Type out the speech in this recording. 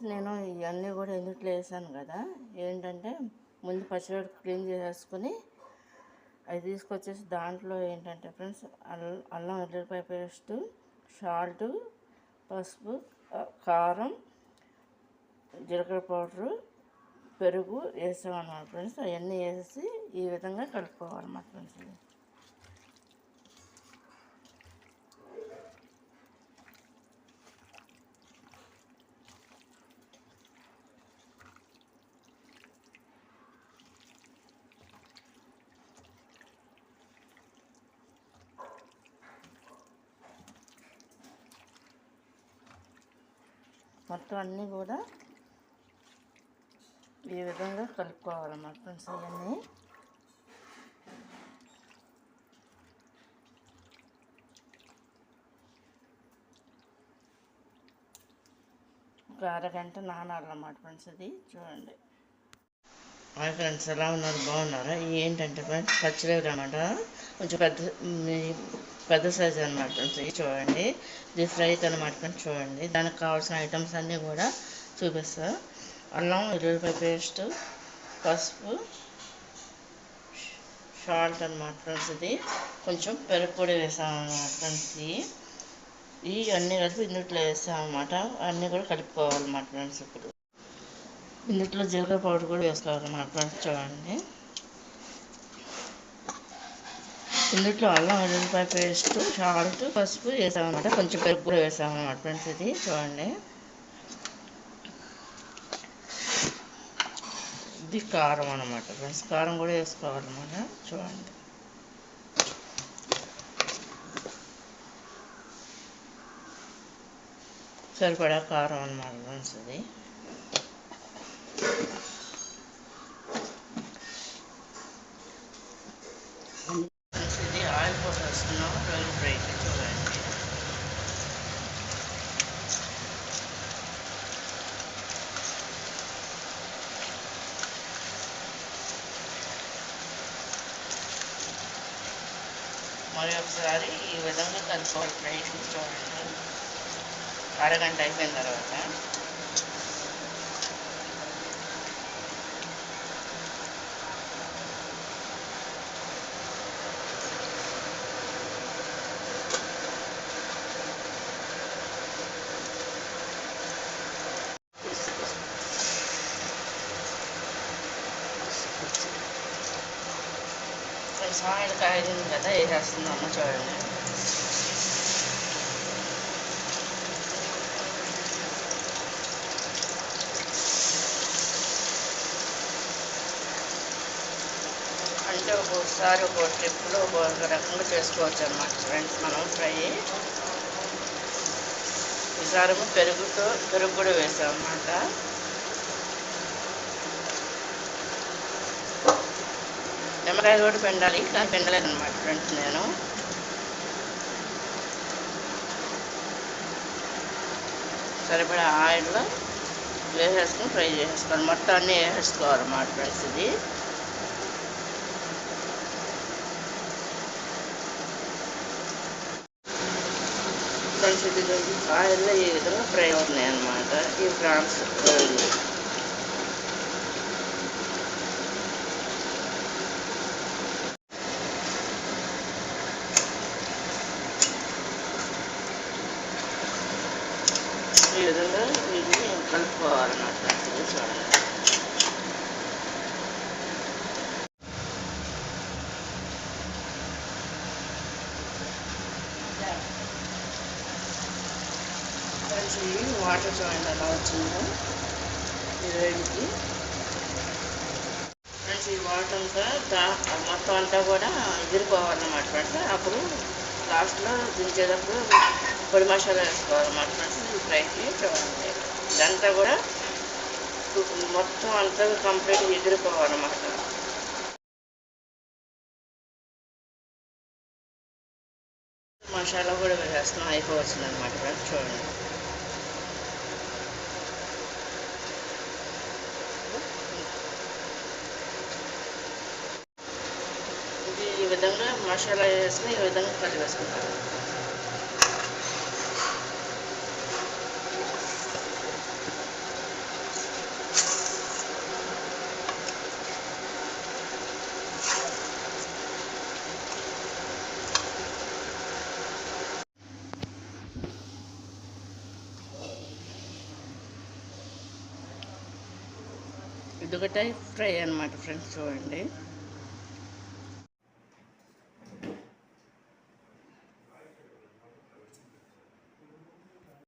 నేను ఇవన్నీ కూడా ఎందుట్లో వేసాను కదా, ఏంటంటే ముందు పచ్చిమిరపకాయలు క్లీన్ చేసేసుకుని అవి తీసుకొచ్చేసి దాంట్లో ఏంటంటే ఫ్రెండ్స్ అల్లం వెల్లుల్లిపాయ పేస్టు, సాల్టు, పసుపు, కారం, జీలకర్ర పౌడరు, పెరుగు వేసామన్నమాట ఫ్రెండ్స్. అవన్నీ వేసి ఈ విధంగా కలుపుకోవాలన్నమాట ఫ్రెండ్స్. మొత్తం అన్నీ కూడా ఈ విధంగా కలుపుకోవాలన్నమాట ఫ్రెండ్స్. ఇవన్నీ ఒక అరగంట నానాలన్నమాట ఫ్రెండ్స్. ఇది చూడండి. హాయ్ ఫ్రెండ్స్, ఎలా ఉన్నారు? బాగున్నారా? ఏంటంటే ఫ్రెండ్స్ పచ్చిమిరపకాయలు అన్నమాట, కొంచెం పెద్ద సైజు అనమాట ఫ్రెండ్స్. ఇది చూడండి, ఇది ఫ్రైకి అనమాట ఫ్రెండ్స్. చూడండి, దానికి కావాల్సిన ఐటమ్స్ అన్నీ కూడా చూపిస్తా. అల్లం వెల్లుల్లిపాయ పేస్ట్, పసుపు, సాల్ట్ అనమాట ఫ్రెండ్స్. ఇది కొంచెం పెరుగు పొడి వేసామన్నమాట ఫ్రెండ్స్. ఇవి అన్నీ కలిపి ఇందుట్లో వేసామన్నమాట. అన్నీ కూడా కలుపుకోవాలన్నమాట ఫ్రెండ్స్. ఇప్పుడు ఇందులో జీలకర్ర పౌడర్ కూడా వేసుకోవాలన్నమాట ఫ్రెండ్స్. చూడండి, ఇందులో అల్లం వెల్లుల్లిపాయ పేస్ట్, సాల్ట్, పసుపు వేసామన్నమాట. కొంచెం పెరుగు కూడా వేసామన్నమాట ఫ్రెండ్స్. ఇది చూడండి, ఇది కారం అన్నమాట ఫ్రెండ్స్. కారం కూడా వేసుకోవాలన్నమాట. చూడండి, సరిపడా కారం అన్నమాట ఫ్రెండ్స్. ఇది ఆయిల్ పోసేస్తున్నాం రొయ్యల ఫ్రైకి. చూడండి, మరి ఒకసారి ఈ విధంగా కలుపుకోవాలి ఫ్రై. చూడండి, అరగంట అయిపోయిన తర్వాత ఆయిల్ కాగింది కదా, వేసేస్తున్నాము. చూడండి, అంటే ఒక్కొక్కసారి ఒక్కో ట్రిప్లో ఒక్కొక్క రకంగా చేసుకోవచ్చు అన్నమాట ఫ్రెండ్స్ మనం ఫ్రై. ఈసారి పెరుగు కూడా వేసామన్నమాట. నిమ్మకాయ కూడా పిండాలి, కానీ పిండలేదన్నమాట ఫ్రెండ్స్. నేను సరిపడా ఆయిల్లో వేసేసుకుని ఫ్రై చేసేసుకోవాలి. మొత్తం అన్నీ వేసేసుకోవాలన్నమాట ఫ్రెండ్స్. ఇది ఫ్రెండ్స్, ఇది ఆయిల్లో ఈ విధంగా ఫ్రై అవుతున్నాయి అన్నమాట ఈ ప్రాన్స్ రోజులు. ఈ విధంగా వీటిని కలుపుకోవాలన్నమాట. చూడండి, వాటర్ చూడండి ఎలా వచ్చిందో ఈ వేడికి ఫ్రెండ్స్. ఈ వాటర్ అంతా మొత్తం అంతా కూడా ఎగిరిపోవాలన్నమాట ఫ్రెండ్స్. అప్పుడు లాస్ట్లో దించేటప్పుడు పొడి మసాలా వేసుకోవాలన్నమాట ఫ్రెండ్స్ ఈ ఫ్రైకి. చూడండి, ఇదంతా కూడా మొత్తం అంతా కంప్లీట్ ఎగిరిపోవాలన్నమాట. మసాలా కూడా వేసేస్తున్నాం, అయిపోవచ్చింది అనమాట ఫ్రెండ్స్. చూడండి, ఇది ఈ విధంగా మసాలా వేసుకుని ఈ విధంగా కలిపేసుకుంటారు. ముద్దుగటాయి ఫ్రై అనమాట ఫ్రెండ్స్, చూడండి.